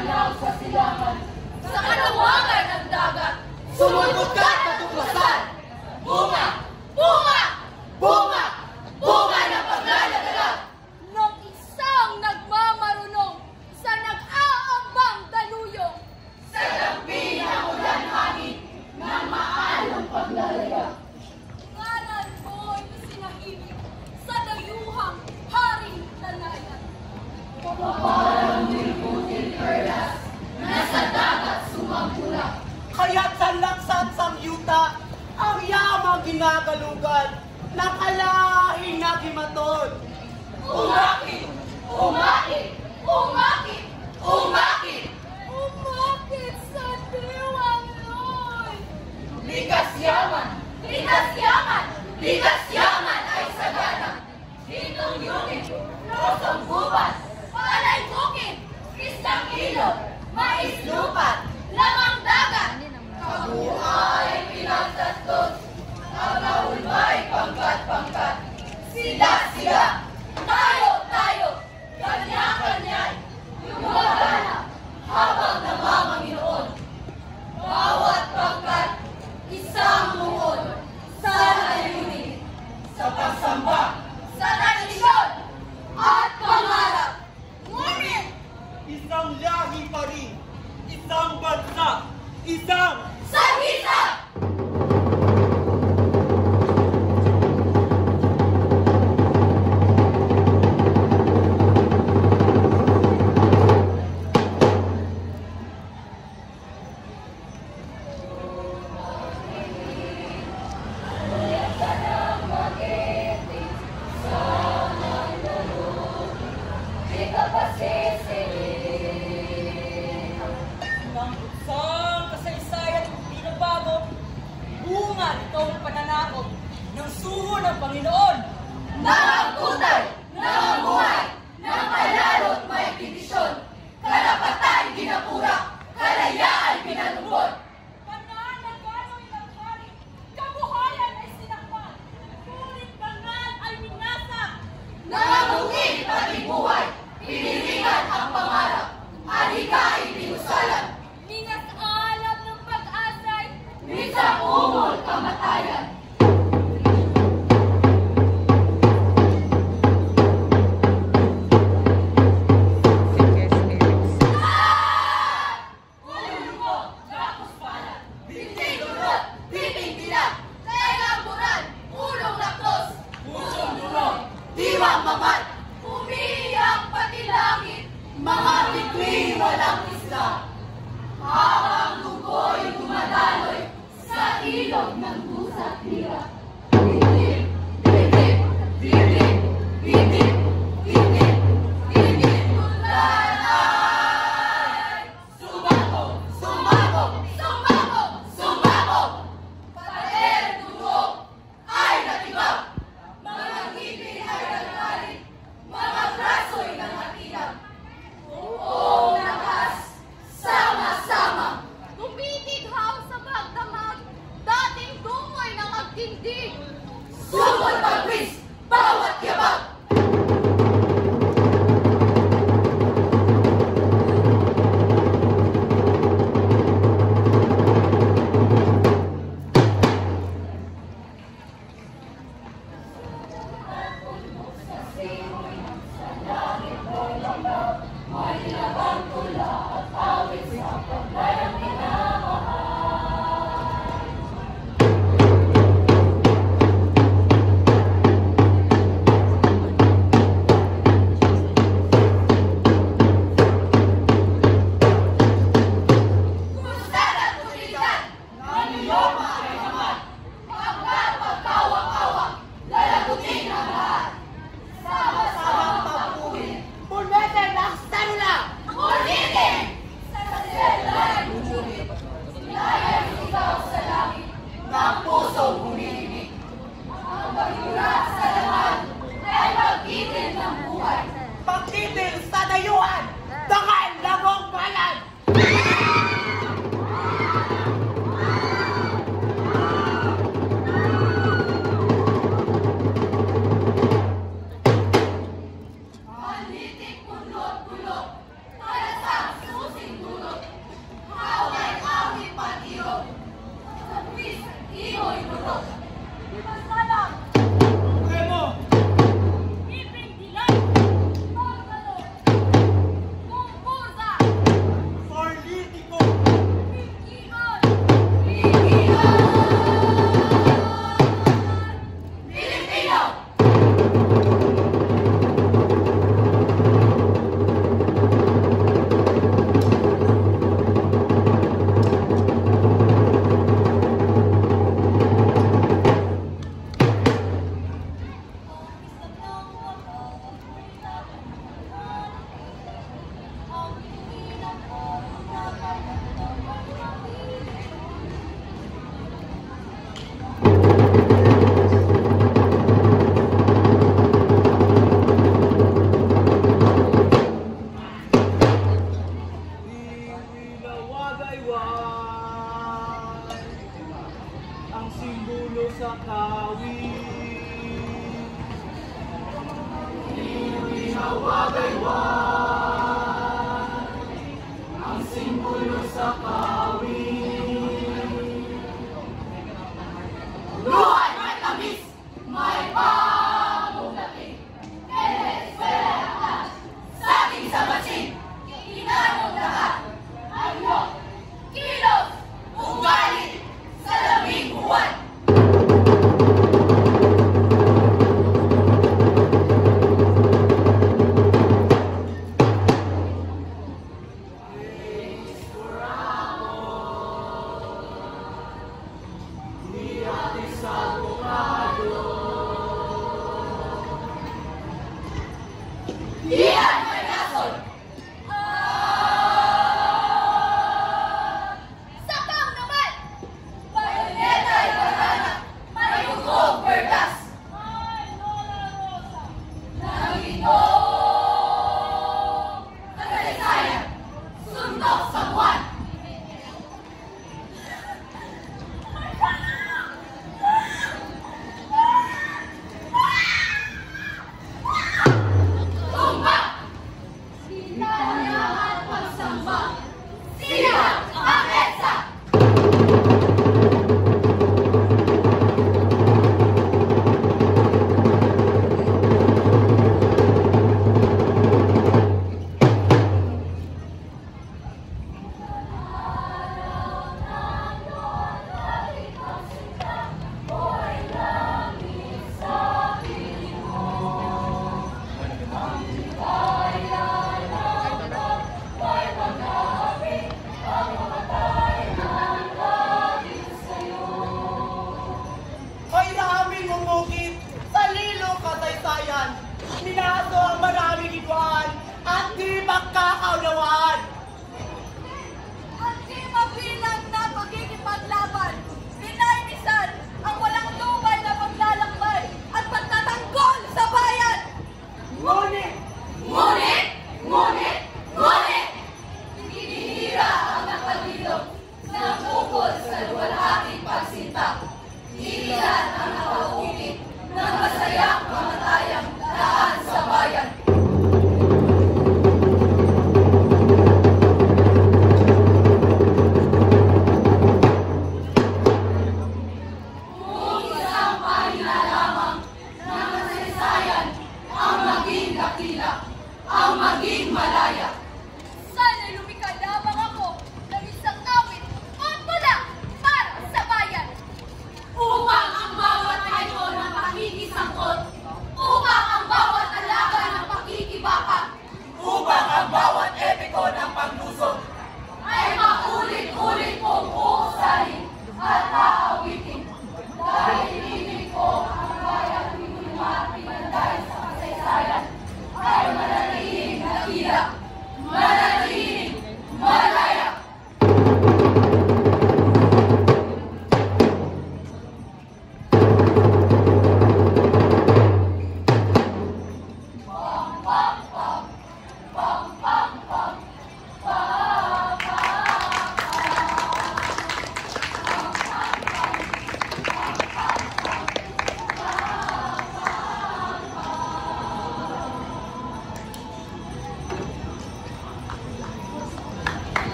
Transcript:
panaw sa silangan, sa katawangan ng dagat, sumulpot ka katuklasan. Bunga! Bunga! Bunga! Bunga ng paglalagalag ng isang nagmamarunong sa nag-aambang daluyong sa dampi ng ulan hangin ng maalong paglalaya. Ngalan mo'y isinahimik sa dayuhang haring lalayan. Parang nilputin perlas na sa dagat sumambula. Kaya't sa laksat samyuta ang yamang ginagalugan ng alahing nagimaton. Umakit! Umakit! Umakit! Umakit! Umakit sa diwang Loy! Likas yaman! Likas yaman! Likas yaman ay sagana! Hitong yungin! Rosong gubat! Palay bukid! Kristang ilog! Mais lupa! Lamang dagat! Kabuhay pinagtastos! Ang may pangkat-pangkat! Sila! Tayo! Kanya-kanya'y gumagana habang namamanginoon. Bawat pangkat, isang muon sa layunin, sa pagsamba, sa tradisyon, at pangarap. Ngunit, Isang lahi pa rin, isang bansa, isang sanggisa! ng isang kasaysayan binabago, bunga nitong pananakot ng suho ng Panginoon. Nakangkutay, nangamuhay, ng kalalo't may bidisyon, karapatan ginapura, kalayaan pinalubot. Pananagano'y naghari, kabuhayan ay sinakpan, ngunit bangal ay minasak. Nangamungin pati buhay, piniringan ang pangarap, alika ay pinusalan, Minasalam ng pag-asay, minsan umol kamatayan. Ulo mo, gapos pala, binti durot, bibing dilag, kailang buran, ulong laktos, pusong durot, diwang mamat, umiiyak pati langit, mga bituin walang isla. Habang dugo'y dumadaloy sa ilog ng pusat tira. Bibig, bibig, bibig, bibig, bibig, bibig, tulay! Sumabog, sumabog, sumabog, sumabog! Pader dugo ay natibag, mga ngipin ay nagkari, mga braso'y nangatinag. Buong lakas, sama-sama, tumitighaw sa pagdamag, dating wagayway, ang simbolo sa kawit. Iwi na wagayway.